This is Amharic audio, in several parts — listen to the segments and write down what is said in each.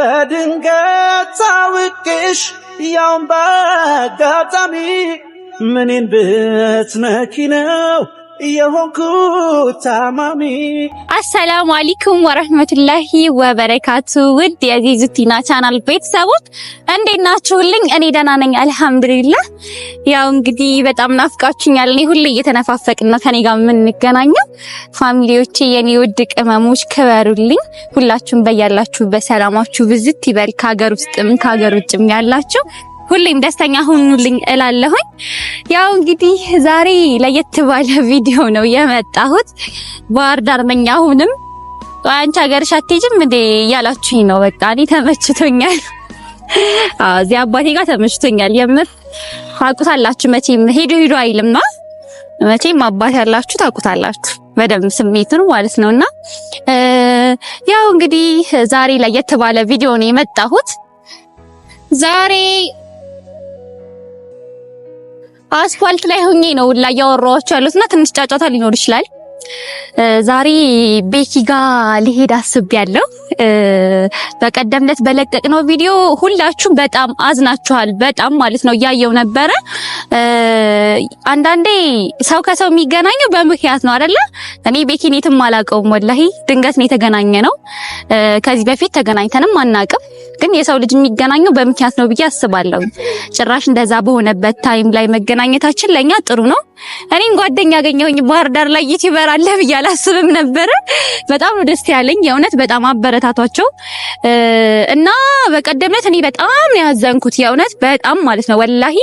በድንገት ታውቅሽ ያውን በአጋጣሚ ምንን ብትነኪ ነው የሆንኩት ታማሚ። አሰላሙ አለይኩም ወራህመቱላሂ ወበረካቱ። ውድ የዚዙቲና ቻናል ቤተሰቦች እንዴት ናችሁልኝ? እኔ ደህና ነኝ አልሐምዱሊላህ። ያው እንግዲህ በጣም ናፍቃችሁኛል። እኔ ሁሌ እየተነፋፈቅን ነው ከኔ ጋር የምንገናኘው። ፋሚሊዎቼ የኔ ውድ ቅመሞች ክበሩልኝ። ሁላችሁም በያላችሁበት ሰላማችሁ ብዝት ይበል። ከሀገር ውስጥም ከሀገር ውጭም ያላችሁ ሁሌም ደስተኛ ሁኑልኝ እላለሁኝ። ያው እንግዲህ ዛሬ ለየት ባለ ቪዲዮ ነው የመጣሁት። ባህር ዳር ነኝ። አሁንም አንቺ ሀገርሽ አትሄጂም እንዴ እያላችሁኝ ነው። በቃ እኔ ተመችቶኛል። እዚህ አባቴ ጋር ተመችቶኛል። የምር ታውቁታላችሁ መቼም ሄዶ አይልም ነው። መቼም አባት ያላችሁ ታውቁታላችሁ በደንብ ስሜቱን ማለት ነውና ያው እንግዲህ ዛሬ ለየት ባለ ቪዲዮ ነው የመጣሁት። ዛሬ አስፋልት ላይ ሆኜ ነው ላይ ያወራኋችሁ ያሉትና ትንሽ ጫጫታ ሊኖር ይችላል። ዛሬ ቤኪ ጋር ሊሄድ አስቤያለሁ። በቀደም ዕለት በለቀቅነው ቪዲዮ ሁላችሁም በጣም አዝናችኋል። በጣም ማለት ነው እያየው ነበረ። አንዳንዴ ሰው ከሰው የሚገናኘው በምክንያት ነው አይደለ? እኔ ቤኪን የትም አላውቀውም ወላሂ፣ ድንገት ነው የተገናኘነው። ከዚህ በፊት ተገናኝተንም አናውቅም። ግን የሰው ልጅ የሚገናኘው በምክንያት ነው ብዬ አስባለሁ። ጭራሽ እንደዛ በሆነበት ታይም ላይ መገናኘታችን ለኛ ጥሩ ነው። እኔም ጓደኛ ያገኘሁኝ ባህር ዳር ላይ ዩቲዩበር አለ ብዬ አላስብም ነበረ። በጣም ነው ደስ ያለኝ የእውነት በጣም አበረታቷቸው እና በቀደም ዕለት እኔ በጣም ነው ያዘንኩት የእውነት በጣም ማለት ነው ወላሂ።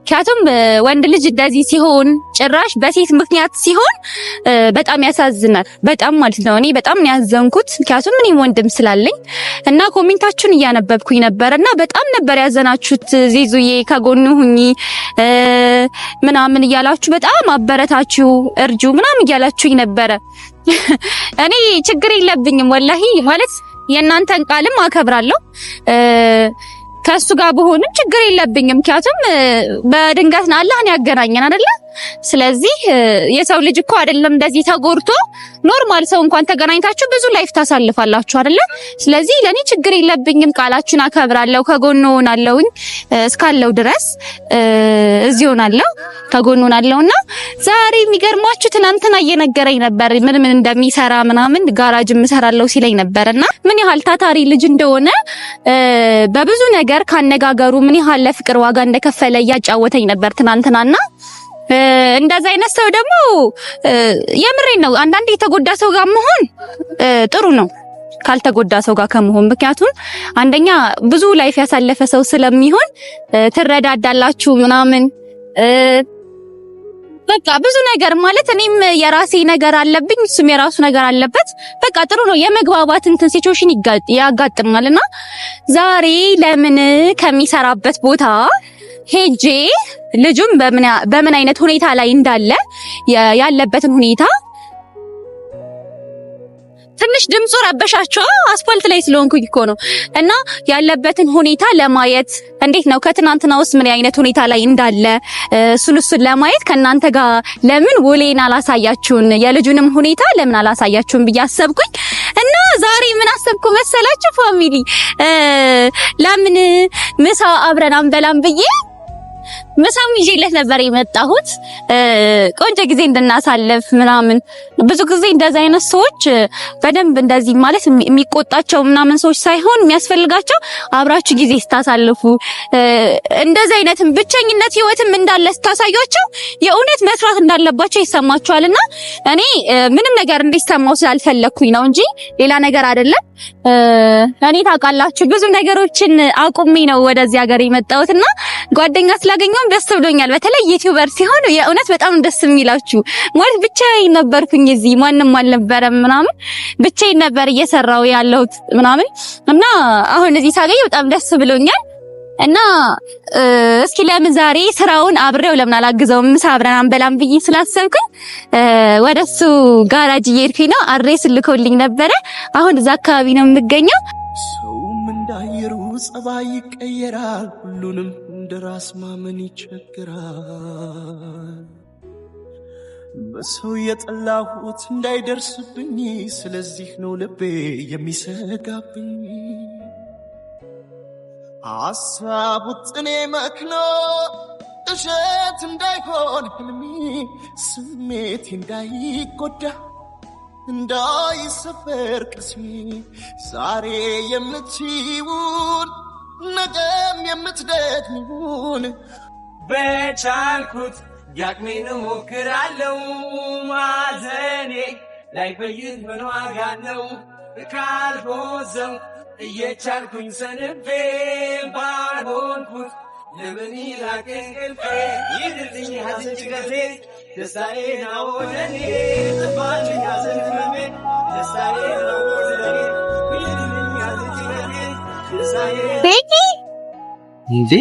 ምክንያቱም ወንድ ልጅ እንደዚህ ሲሆን ጭራሽ በሴት ምክንያት ሲሆን በጣም ያሳዝናል። በጣም ማለት ነው እኔ በጣም ነው ያዘንኩት። ምክንያቱም እኔም ወንድም ስላለኝ እና ኮሜንታችሁን እያነበብኩኝ ነበርና በጣም ነበር ያዘናችሁት። ዚዙዬ ከጎኑ ሁኚ ምናምን እያላችሁ በጣም አበረታችሁ እርጁ ምናምን እያላችሁኝ ነበረ። እኔ ችግር የለብኝም ወላሂ ማለት የእናንተን ቃልም አከብራለሁ። ከሱ ጋር በሆንም ችግር የለብኝም። ምክንያቱም በድንገት ነው አላህን ያገናኘን አይደለ? ስለዚህ የሰው ልጅ እኮ አይደለም እንደዚህ ተጎርቶ ኖርማል ሰው እንኳን ተገናኝታችሁ ብዙ ላይፍ ታሳልፋላችሁ አይደለ? ስለዚህ ለኔ ችግር የለብኝም። ቃላችሁን አከብራለሁ፣ ከጎኑ ሆናለሁኝ እስካለው ድረስ እዚህ ሆናለሁ፣ ከጎኑ ሆናለሁና ዛሬ የሚገርማችሁ ትናንትና እየነገረኝ ነበር ምን እንደሚሰራ ምናምን ጋራጅ እሰራለሁ ሲለኝ ነበርና ምን ያህል ታታሪ ልጅ እንደሆነ በብዙ ነገር ካነጋገሩ ምን ያህል ለፍቅር ዋጋ እንደከፈለ እያጫወተኝ ነበር ትናንትናና እንደዛ አይነት ሰው ደግሞ የምሬን ነው አንዳንዴ የተጎዳ ሰው ጋር መሆን ጥሩ ነው ካልተጎዳ ሰው ጋር ከመሆን። ምክንያቱም አንደኛ ብዙ ላይፍ ያሳለፈ ሰው ስለሚሆን ትረዳዳላችሁ ምናምን በቃ ብዙ ነገር ማለት እኔም የራሴ ነገር አለብኝ እሱም የራሱ ነገር አለበት። በቃ ጥሩ ነው የመግባባት እንትን ሲቹዌሽን ያጋጥማልና ዛሬ ለምን ከሚሰራበት ቦታ ሄጄ ልጁም በምን አይነት ሁኔታ ላይ እንዳለ ያለበትን ሁኔታ ትንሽ ድምፁ ረበሻቸው አስፋልት ላይ ስለሆንኩኝ እኮ ነው እና ያለበትን ሁኔታ ለማየት እንዴት ነው ከትናንትናውስ ምን አይነት ሁኔታ ላይ እንዳለ እሱን ለማየት ከናንተ ጋር ለምን ውሌን አላሳያችሁን የልጁንም ሁኔታ ለምን አላሳያችሁን ብዬ አሰብኩኝ እና ዛሬ ምን አሰብኩ መሰላችሁ ፋሚሊ ለምን ምሳ አብረን አንበላም ብዬ ምሳም ይዤለት ነበር የመጣሁት ቆንጆ ጊዜ እንድናሳልፍ ምናምን። ብዙ ጊዜ እንደዛ አይነት ሰዎች በደንብ እንደዚህ ማለት የሚቆጣቸው ምናምን ሰዎች ሳይሆን የሚያስፈልጋቸው አብራችሁ ጊዜ ስታሳልፉ እንደዛ አይነትም ብቸኝነት ህይወትም እንዳለ ስታሳያቸው የእውነት መስራት እንዳለባቸው ይሰማቸዋልና እኔ ምንም ነገር እንዲሰማው ስላልፈለኩኝ ነው እንጂ ሌላ ነገር አይደለም። እኔ ታውቃላችሁ ብዙ ነገሮችን አቁሜ ነው ወደዚህ ሀገር የመጣሁትና ጓደኛ ስላገኘው ደስ ብሎኛል። በተለይ ዩቲዩበር ሲሆን የእውነት በጣም ደስ የሚላችሁ ማለት ብቻዬን ነበርኩኝ እዚህ ማንንም አልነበረም ምናምን ብቻዬን ነበር እየሰራው ያለሁት ምናምን እና አሁን እዚህ ሳገኝ በጣም ደስ ብሎኛል። እና እስኪ ለምን ዛሬ ስራውን አብሬው ለምን አላግዘውም ምሳ አብረን አንበላም ብዬ ስላሰብኩኝ ወደሱ ጋራጅ እየሄድኩኝ ነው። አድሬስ ልኮልኝ ነበረ። አሁን እዛ አካባቢ ነው የምገኘው። ሰውም እንዳየሩ ጸባይ ይቀየራል፣ ሁሉንም እንደራስ ማመን ይቸግራል። በሰው የጠላሁት እንዳይደርስብኝ ስለዚህ ነው ልቤ የሚሰጋብኝ። ሐሳቡ ጽኔ መክኖ እሸት እንዳይሆን ህልሜ ስሜቴ እንዳይጎዳ እንዳይሰበር ቅስሜ ዛሬ የምትይውን ነገም የምትደግሚውን በቻልኩት ያቅሜን እሞክራለሁ ማዘኔ ላይ በይት ምን ዋጋ ነው ካልቦዘው እየቻልኩኝ ሰንፌ ባልሆንኩት ለምን ይላቅ እንቅልፌ ይድልኝ ሐዘን ጭንቀቴ ደስታዬን አወደኔ ጥፋልኝ ሐዘን ህመሜ ደስታዬን አወደኔ ይድልኝ ሐዘን ጭንቀቴ ደስታዬን ቤኪ እንዴ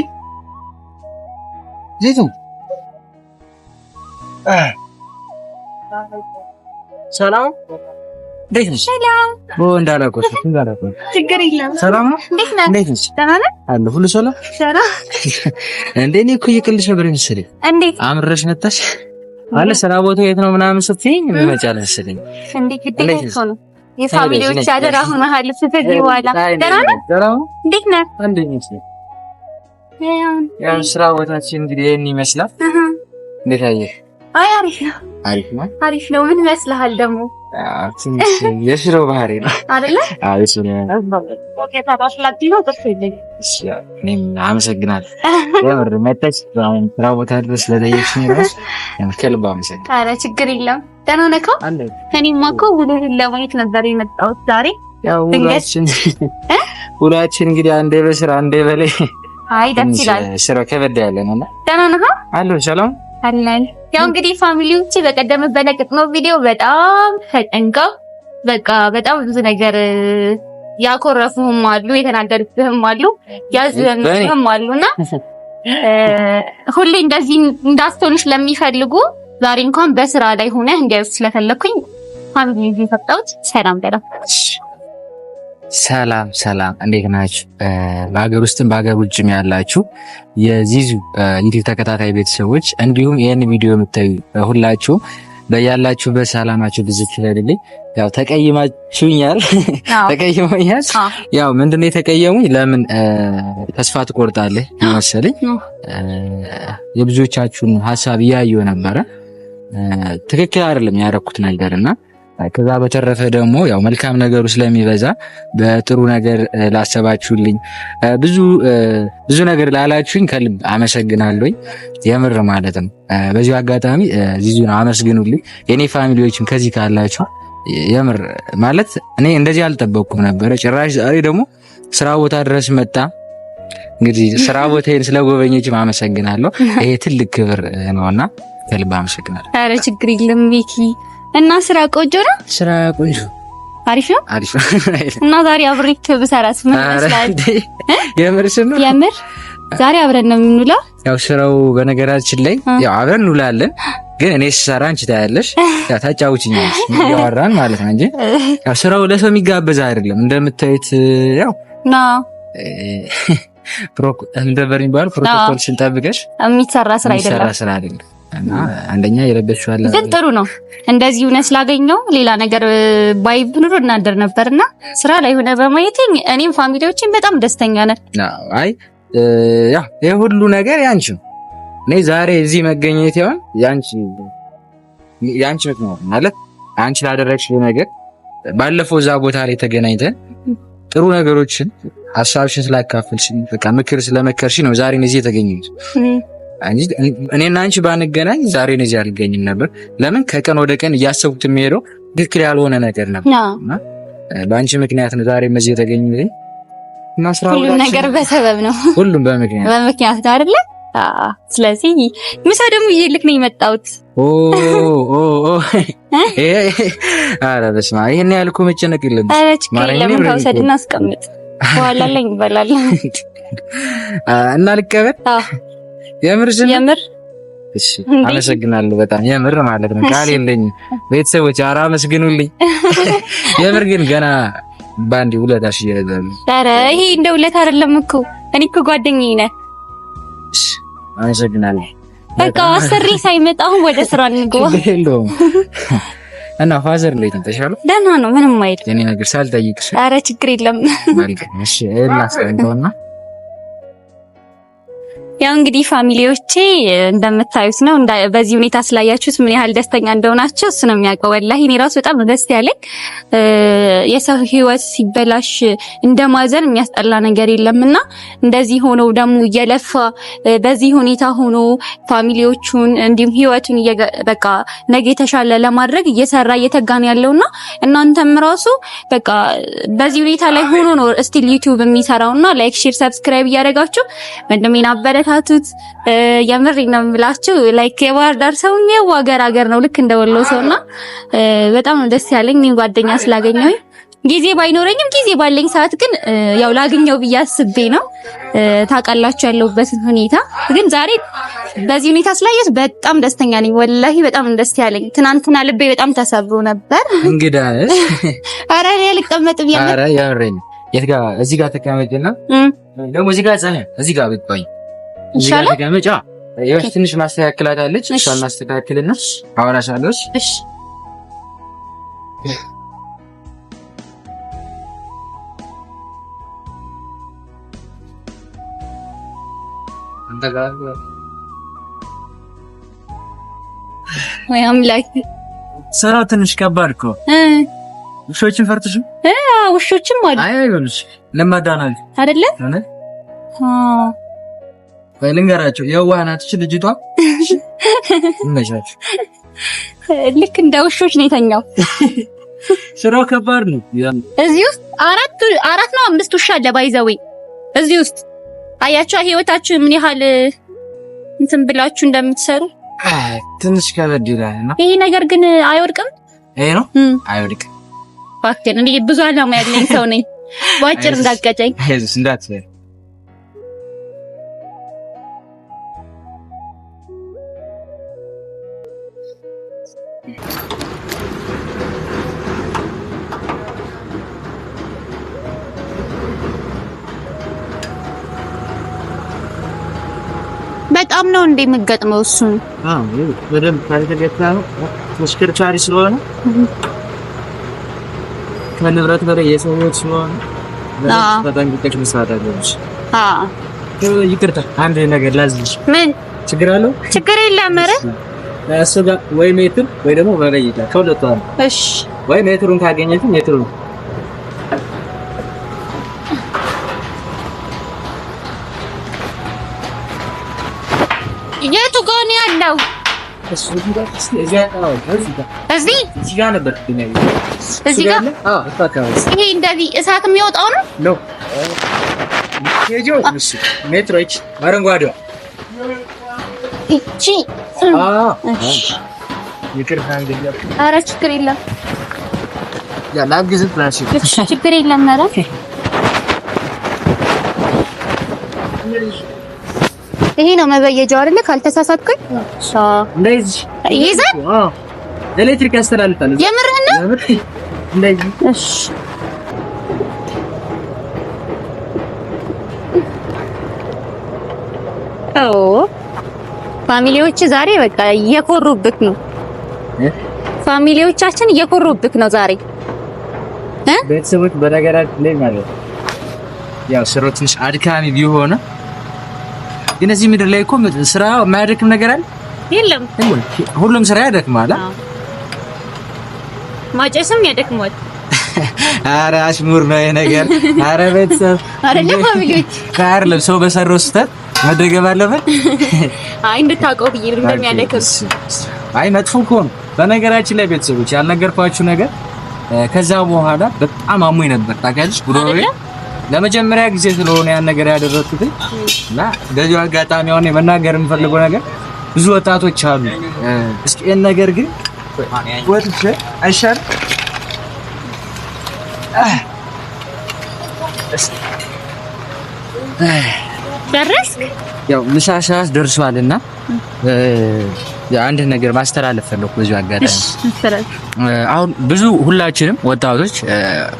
ዜቱ ሰላም እንዴት ነሽ? ሰላም እንዳላቆሽ ችግር የለም። ሰላም ነው። እንዴት ነሽ? ደህና ነህ? አለ ሁሉ ሰላም። ሰላም እንዴ እኔ እኮ እየቀልድሽ ነበር መሰለኝ። እንዴት አምረሽ መጣሽ አለ ስራ ቦታው የት ነው ምናምን ስትይኝ መመጫለ መሰለኝ። እንዴ ግዴታ ነው የፋሚሊዎች አደራ ሆነሃል። ስትይ በኋላ ደህና ነህ? ሰላም እንዴት ነህ? እንዴት ነሽ? ያው ስራ ቦታችን እንግዲህ ይሄን ይመስላል። እንዴት አየህ? አይ አሪፍ ነው። አሪፍ ነው። አሪፍ ነው። ምን ይመስልሃል ደግሞ? ትንሽ የሽሮ ባህሪ ነው አይደለ? አዎ እሱ ነው። እኔም አመሰግናለሁ። የምር መጣች ስራ ቦታ ድረስ ስለጠየቅሽኝ እራሱ ከልብ አመሰግናለሁ። ኧረ ችግር የለም። ደህና ነህ? እኔማ እኮ ውሎህን ለማየት ነበር የመጣሁት ዛሬ። ያው ውሏችን እንግዲህ አንዴ በስራ አንዴ በላይ አይ ደስ ይላል። ስራው ከበድ ያለ ነው እና ደህና ነህ? አለሁ ሰላም አለን። ያው እንግዲህ ፋሚሊዎች በቀደም በለቀቅነው ቪዲዮ በጣም ተጨንቀው በቃ በጣም ብዙ ነገር ያኮረፉህም አሉ፣ የተናደዱህም አሉ፣ ያዘኑህም አሉና ሁሌ እንደዚህ እንዳስተውልሽ ለሚፈልጉ ዛሬ እንኳን በስራ ላይ ሆነህ እንዲያዩ ስለፈለኩኝ ፋሚሊ ይፈጣውት ሰላም በለው። ሰላም እንዴት ናችሁ? በሀገር ውስጥም በሀገር ውጭም ያላችሁ የዚዙ ዩቲዩብ ተከታታይ ቤተሰቦች እንዲሁም ይህን ቪዲዮ የምታዩ ሁላችሁ በያላችሁበት ሰላማችሁ ብዙ ይችላልልኝ። ያው ተቀይማችሁኛል፣ ተቀይሞኛል። ያው ምንድነው የተቀየሙኝ? ለምን ተስፋ ትቆርጣለህ መሰለኝ። የብዙዎቻችሁን ሀሳብ እያየሁ ነበረ። ትክክል አይደለም ያደረኩት ነገርና ከዛ በተረፈ ደግሞ ያው መልካም ነገሩ ስለሚበዛ በጥሩ ነገር ላሰባችሁልኝ ብዙ ነገር ላላችሁኝ ከልብ አመሰግናለሁኝ። የምር ማለት ነው። በዚህ አጋጣሚ ዚዙን አመስግኑልኝ። የኔ ፋሚሊዎችም ከዚህ ካላችሁ የምር ማለት እኔ እንደዚህ አልጠበቅኩም ነበረ። ጭራሽ ዛሬ ደግሞ ስራ ቦታ ድረስ መጣ። እንግዲህ ስራ ቦታዬን ስለጎበኘችም አመሰግናለሁ። ይሄ ትልቅ ክብር ነውና ከልብ አመሰግናለሁ። ኧረ ችግር የለም ሚኪ። እና ስራ ቆንጆ ነው? ስራ ቆንጆ አሪፍ ነው። አሪፍ እና ዛሬ አብሬክ ብሰራስ ምን ይመስላል? የምር ዛሬ አብረን ነው የምንውለው። ያው ስራው በነገራችን ላይ ያው አብረን እንውላለን፣ ግን እኔ ስሰራ አንቺ ታያለሽ፣ ያው ታጫውቺኛለሽ ያወራን ማለት ነው እንጂ ያው ስራው ለሰው የሚጋበዝ አይደለም። እንደምታዩት ያው ፕሮቶኮልሽን ጠብቀሽ የሚሰራ ስራ አይደለም። እና አንደኛ የለበሽው አለ ግን ጥሩ ነው። እንደዚህ ሆነ ስላገኘው ሌላ ነገር ባይብ ኑሮ እናደር ነበርና ስራ ላይ ሆነ በማየት እኔም ፋሚሊዎችን በጣም ደስተኛ ነን። አይ ያው የሁሉ ነገር ያንቺ ነው። እኔ ዛሬ እዚህ መገኘት ይሆን ያንቺ ምክንያት ማለት አንቺ ላደረግሽው ነገር ባለፈው እዛ ቦታ ላይ ተገናኝተን ጥሩ ነገሮችን ሐሳብሽን ስላካፈልሽኝ በቃ ምክር ስለመከርሽ ነው ዛሬ እዚህ የተገኘሁት። እኔና አንቺ ባንገናኝ ዛሬ እዚህ አልገኝም ነበር። ለምን ከቀን ወደ ቀን እያሰብኩት የሚሄደው ትክክል ያልሆነ ነገር ነበር እና በአንቺ ምክንያት ነው ዛሬ እዚህ የተገኘሁት። እና ሁሉም ነገር በሰበብ ነው። ሁሉም በምክንያት ነው አይደለ? ስለዚህ ምሳ ደግሞ ይልክ ነው የመጣሁት። ኧረ በስመ አብ ይሄን ያልኩ መጨነቅ የለብሽም። ኧረ ችግር የለም ተውሰድና አስቀምጥ በኋላ ላይ እንበላለን እና ልቀበል። የምር እሺ አመሰግናለሁ በጣም የምር ማለት ነው። ቃል የለኝም። ቤተሰቦች ኧረ አመስግኑልኝ። የምር ግን ገና ባንዲ ውለታሽ ይያዛል። ኧረ ይሄ እንደ ውለት አይደለም እኮ እኔ እኮ ጓደኛዬ ነህ። እሺ አመሰግናለሁ። በቃ አሰሪ ሳይመጣ አሁን ወደ ስራ እንግባ። እና ፋዘር እንዴት ነው? ተሻለው? ደህና ነው፣ ምንም አይደል። የኔ ነገር ሳልጠይቅሽ። ኧረ ችግር የለም። እሺ እናስቀንተውና ያው እንግዲህ ፋሚሊዎቼ እንደምታዩት ነው። በዚህ ሁኔታ ስላያችሁት ምን ያህል ደስተኛ እንደሆናችሁ እሱ ነው የሚያውቀው። ወላሂ እኔ ራሱ በጣም ደስ ያለኝ የሰው ህይወት ሲበላሽ እንደማዘን የሚያስጠላ ነገር የለምና እንደዚህ ሆኖ ደግሞ እየለፋ በዚህ ሁኔታ ሆኖ ፋሚሊዎቹን እንዲሁም ህይወቱን በቃ ነገ የተሻለ ለማድረግ እየሰራ እየተጋን ያለውና እናንተም ራሱ በቃ በዚህ ሁኔታ ላይ ሆኖ ነው ስቲል ዩቲዩብ የሚሰራውና ላይክ ሼር ሰብስክራይብ እያደረጋችሁ ወንድሜን አበረታቱት። የምሬ ነው የምላችሁ። ላይክ የባህር ዳር ሰው ሀገር ነው ልክ እንደወሎ ሰውና በጣም ደስ ያለኝ እኔ ጓደኛ ስላገኘሁኝ ጊዜ ባይኖረኝም ጊዜ ባለኝ ሰዓት ግን ያው ላገኘው ብዬ አስቤ ነው። ታውቃላችሁ ያለሁበትን ሁኔታ ግን ዛሬ በዚህ ሁኔታ ስላየሁት በጣም ደስተኛ ነኝ። ወላሂ በጣም ደስ ያለኝ። ትናንትና ልቤ በጣም ተሰብሮ ነበር። እንግዳስ ኧረ እኔ አልቀመጥም ያለ ኧረ ያምረኝ። የት ጋር እዚህ ጋር ተቀመጥና ደግሞ እዚህ ጋር ጻነ እዚህ ጋር ብትቆይ እዚህ ጋር ተቀመጫ ይኸው ትንሽ ማስተካከላት አለች። እሷን ማስተካከልና አወራሻለሁ። እሺ ወይ አምላክ ስራው ትንሽ ከባድ እኮ ውሾችን ፈርተሽ? ውሾችም አሉ። አይ አይሆንሽ ለማዳናል አይደለ? ልንገራቸው የዋህ ናት እቺ ልጅቷ። እነሻችሁ ልክ እንደ ውሾች ነው የተኛው። ስራው ከባድ ነው። እዚህ ውስጥ አራት ነው 5 ውሻ አለ ባይዘዌ እዚህ ውስጥ አያችሁ ህይወታችሁ ምን ያህል እንትን ብላችሁ እንደምትሰሩ ትንሽ ከበድ ይላል እና ይሄ ነገር ግን አይወድቅም። ይሄ ነው አይወድቅም። ፋክተር እንዴ ብዙ አላማ ያለኝ ሰው ነኝ። ባጭር እንዳትቀጨኝ። አይዞሽ እንዳትፈሪ። በጣም ነው እንደ የምገጥመው እሱን። በደንብ ካልተገታ ነው ተሽከርካሪ ስለሆነ ከንብረት በላይ የሰው ሕይወት ስለሆነ በጣም ይጠቅም መስራት አለብሽ። ይቅርታ አንድ ነገር ላዝልሽ። ምን ችግር አለው? ችግር የለም። ኧረ እሱ ጋር ወይ ሜትር ወይ ደግሞ በላይ ይላል ከሁለቱ አንዱ። እሺ ወይ ሜትሩን ካገኘሽ ሜትሩን የቱ ጋር ነው ያለው? እዚህ ጋር ነበር። እዚህ ጋር ይሄ እንደዚህ እሳት የሚወጣው ነው ነው ሜትሮች አረንጓዴዋ እቺ ይቅርታ እንግዲህ ኧረ ችግር የለም ላግዝህ ብላሽ ችግር የለም። ኧረ ይሄ ነው መበየጃው አይደለ? ካልተሳሳትኩኝ እንደዚህ ይዘን ኤሌክትሪክ ያስተላልፋል። የምርህን ነው? እንደዚህ እሺ ፋሚሊዎች ዛሬ በቃ እየኮሩብክ ነው። ፋሚሊዎቻችን እየኮሩብክ ነው ዛሬ። ቤተሰቦች በነገራችን ላይ ማለት ያው ስራው ትንሽ አድካሚ ቢሆን ግን እዚህ ምድር ላይ እኮ ስራ የማያደክም ነገር አለ? የለም። ሁሉም ስራ ያደክማል። ማጨስም ያደክማል። ኧረ አሽሙር ነው ይሄ ነገር። ኧረ ቤተሰብ አይደለም ፋሚሊዎች ካርለም ሰው በሰራው ስህተት መደገም አለበት። አይ እንድታውቀው ብዬ እንደሚያደክም። አይ መጥፎ እኮ ነው። በነገራችን ላይ ቤተሰቦች ያልነገርኳችሁ ነገር ከዛ በኋላ በጣም አሞኝ ነበር ታውቂያለሽ። ጉሮሮዬ ለመጀመሪያ ጊዜ ስለሆነ ያን ነገር ያደረኩት እና በዚህ አጋጣሚ አሁን መናገር የምፈልገው ነገር ብዙ ወጣቶች አሉ። እስኪ ይሄን ነገር ግን ወጥቼ አይሻል ደረስክ? ያው ምሳሳስ ደርሷልና አንድ ነገር ማስተላለፍ ፈለኩ በዚህ አጋጣሚ። አሁን ብዙ ሁላችንም ወጣቶች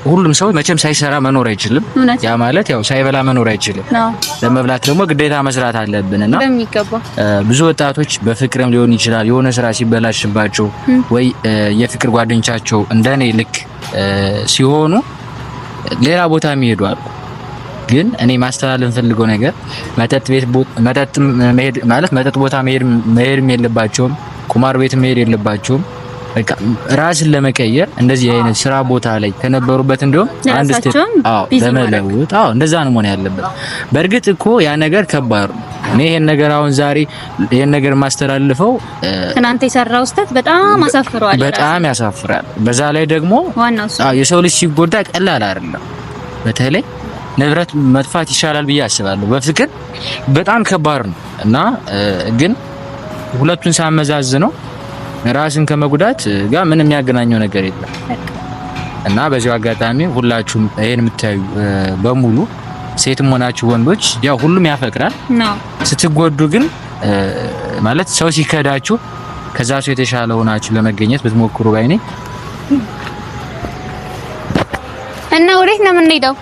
ሁሉም ሰው መቼም ሳይሰራ መኖር አይችልም። ያ ማለት ያው ሳይበላ መኖር አይችልም። ለመብላት ደግሞ ግዴታ መስራት አለብንና ብዙ ወጣቶች በፍቅርም ሊሆን ይችላል የሆነ ስራ ሲበላሽባቸው ወይ የፍቅር ጓደኞቻቸው እንደኔ ልክ ሲሆኑ ሌላ ቦታ የሚሄዱ አሉ። ግን እኔ ማስተላለፍ ፈልገው ነገር መጠጥ ቦታ መሄድ የለባቸውም፣ ቁማር ቤት መሄድ የለባቸውም። በቃ ራስን ለመቀየር እንደዚህ አይነት ስራ ቦታ ላይ ከነበሩበት እንደውም አንድ ስቴፕ ለመለወጥ እንደዛ ነው መሆን ያለበት። በእርግጥ እኮ ያ ነገር ከባድ ነው። እኔ ይሄን ነገር አሁን ዛሬ ይሄን ነገር ማስተላልፈው ትናንት የሰራው ስህተት በጣም አሳፍሯል፣ በጣም ያሳፍራል። በዛ ላይ ደግሞ የሰው ልጅ ሲጎዳ ቀላል አይደለም። በተለይ ንብረት መጥፋት ይሻላል ብዬ አስባለሁ። በፍቅር በጣም ከባድ ነው እና ግን ሁለቱን ሳመዛዝነው ራስን ከመጉዳት ጋር ምንም የሚያገናኘው ነገር የለም እና በዚሁ አጋጣሚ ሁላችሁም ይሄን የምታዩ በሙሉ ሴትም ሆናችሁ ወንዶች ያው ሁሉም ያፈቅራል ነው። ስትጎዱ ግን ማለት ሰው ሲከዳችሁ ከዛ ሰው የተሻለ ሆናችሁ ለመገኘት ብትሞክሩ ባይኔ እና ወዴት ነው የምንሄደው?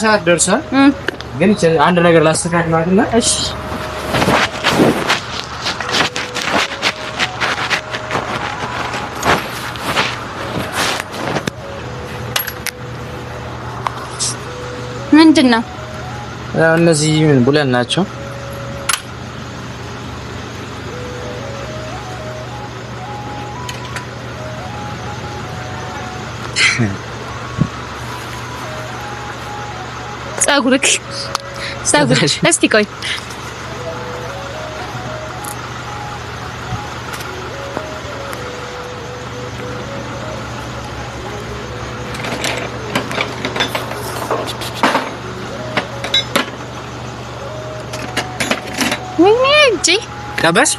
ሰዓት ደርሷል። ግን አንድ ነገር ላስተካክልና እሺ ምንድነው? እነዚህ ምን ብለን ናቸው? ጸጉርክ እስቲ ቆይ Kabas?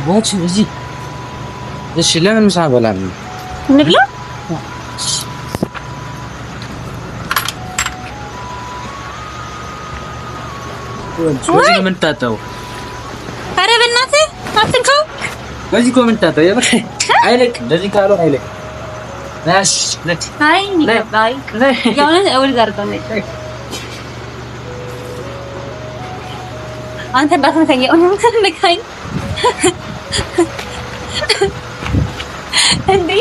Buat sih. Silakan misalnya Nibla? በዚህ ኮሜንታታው አረ በእናትህ አትንካው። በዚህ ኮሜንታታው የበረ አይለቅ እንደዚህ ካለው አይለቅ ናሽ ለት አይ ባይ ያው አውል ጋር ነው አንተ ባትመታኝ ነው ተልካኝ እንዴ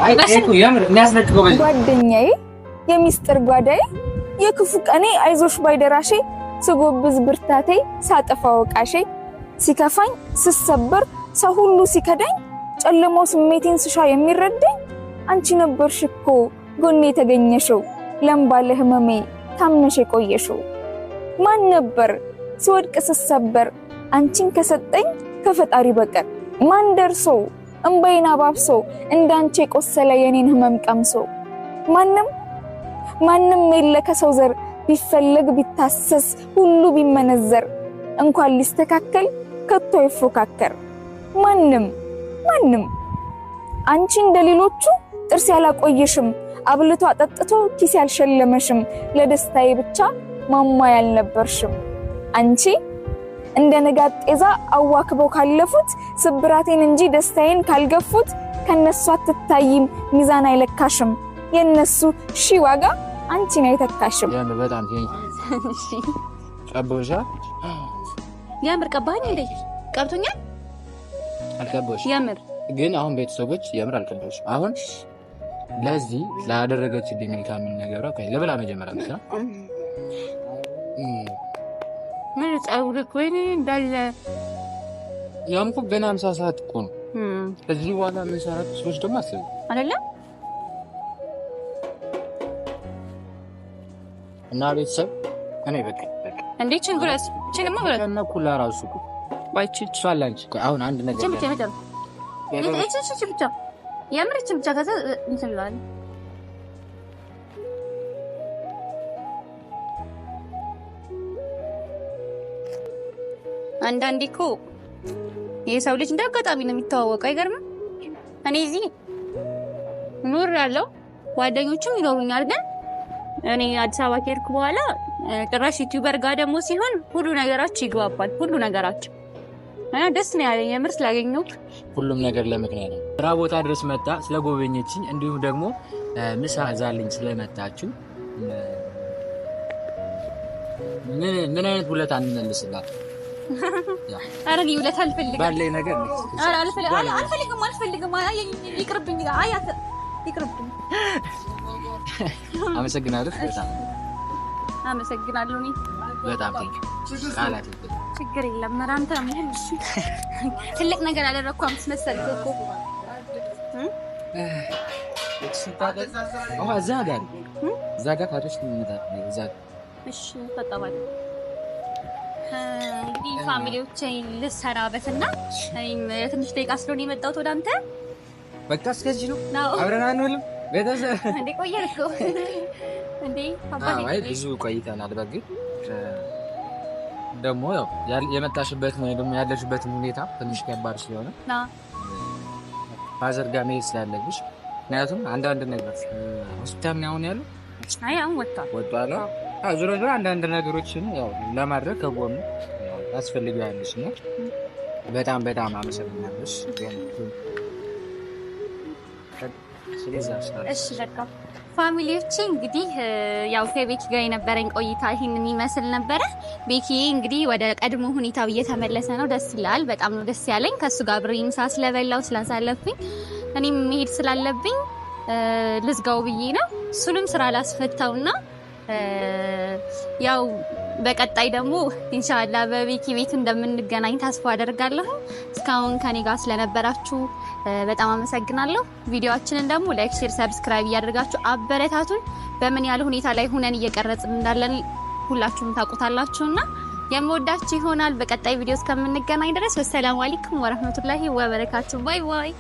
አይ እኮ ያምር የሚያስነቅቀው በዚህ ጓደኛዬ የሚስጥር ጓዳዬ የክፉ ቀኔ አይዞሽ ባይደራሼ ስጎብዝ ብርታቴ ሳጠፋ ወቃሼ ሲከፋኝ ስሰበር ሰው ሁሉ ሲከዳኝ ጨለማው ስሜቴን ስሻ የሚረዳኝ አንቺ ነበርሽ እኮ ጎኔ የተገኘሽው ለምባለ ህመሜ ታምነሽ የቆየሽው ማን ነበር ስወድቅ ስሰበር አንቺን ከሰጠኝ ከፈጣሪ በቀር ማን ደርሶ እንባዬን አባብሶ እንዳንቺ የቆሰለ የኔን ህመም ቀምሶ ማንም የለ ከሰው ዘር ቢፈለግ ቢታሰስ ሁሉ ቢመነዘር እንኳን ሊስተካከል ከቶ ይፎካከር ማንም አንቺ እንደሌሎቹ ጥርስ ያላቆየሽም አብልቶ አጠጥቶ ኪስ ያልሸለመሽም ለደስታዬ ብቻ ማማ ያልነበርሽም አንቺ እንደ ነጋት ጤዛ አዋክበው ካለፉት ስብራቴን እንጂ ደስታዬን ካልገፉት ከነሱ አትታይም ሚዛን አይለካሽም የነሱ ሺ ዋጋ አንቺ ነው የተካሽም ያን በጣም እሺ ቀቦሻ ያምር ቀባኝ እንዴ ቀብቶኛል አልቀቦሽ ያምር ግን አሁን ቤተሰቦች ያምር አልቀቦሽ አሁን ለዚህ ላደረገችልኝ መልካም ነገር አይ ለበላ መጀመሪያ ነው ምን ጻውር ኮይኒ እንዳለ ያምኩ ገና 50 ሰዓት እኮ ነው እዚህ በኋላ ምን ሰራት ሰዎች ደግሞ አስብ አይደለ እና ቤተሰብ እኔ በቃ እንዴ ችግርስ ችግርማ ብለ እና ኩላ ራሱ እኮ ባይችል ሷላንች አሁን አንድ ነገር ብቻ ያምርች ብቻ ከዛ እንችላለን አንዳንዴ እኮ የሰው ልጅ እንዳጋጣሚ ነው የሚተዋወቀው አይገርምም እኔ እዚህ ኑር ያለው ጓደኞችም ይኖሩኛል ግን እኔ አዲስ አበባ ከሄድኩ በኋላ ጭራሽ ዩቲዩበር ጋር ደግሞ ሲሆን ሁሉ ነገራችን ይግባባል ሁሉ ነገራችን ደስ ነው ያለኝ የምር ስላገኘው ሁሉም ነገር ለምክንያት ነው። ስራ ቦታ ድረስ መጣ ስለጎበኘችኝ እንዲሁም ደግሞ ምሳ ዛልኝ ስለመጣችሁ ምን አይነት ውለታ እንመልስላት? ኧረ እኔ ውለታ አልፈልግም። ባለኝ ነገር ነው። ኧረ አልፈልግም። ይቅርብኝ። ይቅርብኝ። አመሰግናለሁ። በጣም አመሰግናለሁ። እኔ በጣም ቃላት ችግር የለም። መራንተ ምን ትልቅ ነገር አደረኩ አምስመሰልኩ እኮ እዛ ጋር ታዲያ እዛ እሺ ተጣባለ እንግዲህ ፋሚሊዎቼን ልሰናበትና እኔም ትንሽ ደቂቃ ስለሆነ የመጣሁት ወደ አንተ። በቃ እስከዚህ ነው። አብረን አንውልም ቤተሰብ እንዴ? ቆየን እኮ እንዴ አባቴ። አይ ብዙ ቆይተናል። በግድ ደግሞ ያው የመጣሽበት ነው ደግሞ ያለሽበት ሁኔታ ትንሽ ከባድ ስለሆነ ፋዘር ጋር መሄድ ስላለብሽ፣ ምክንያቱም አንዳንድ ነገር ሆስፒታል ነው ያለው። አይ አሁን ወጣለ። ዞሮ ዞሮ አንዳንድ ነገሮችን ያው ለማድረግ ከጎኑ ያስፈልጋልሽ ነው። በጣም በጣም አመሰግናለሁ። እሺ በቃ ፋሚሊዎቼ እንግዲህ ያው ከቤኪ ጋር የነበረኝ ቆይታ ይሄንን ይመስል ነበረ። ቤኪ እንግዲህ ወደ ቀድሞ ሁኔታው እየተመለሰ ነው። ደስ ይላል። በጣም ነው ደስ ያለኝ ከሱ ጋር አብሬ ምሳ ስለበላው ስላሳለፍኩኝ እኔም መሄድ ስላለብኝ ልዝጋው ብዬ ነው። እሱንም ስራ ላስፈታውና ያው በቀጣይ ደግሞ ኢንሻአላህ በቤኪ ቤት እንደምንገናኝ ተስፋ አደርጋለሁ። እስካሁን ከኔ ጋር ስለነበራችሁ በጣም አመሰግናለሁ። ቪዲዮአችንን ደግሞ ላይክ፣ ሼር፣ ሰብስክራይብ እያደረጋችሁ አበረታቱን። በምን ያለ ሁኔታ ላይ ሆነን እየቀረጽን እንዳለን ሁላችሁም ታውቁታላችሁና የምወዳችሁ ይሆናል። በቀጣይ ቪዲዮ እስከምንገናኝ ድረስ ወሰላሙ አለይኩም ወራህመቱላሂ ወበረካቱ። ባይ ባይ።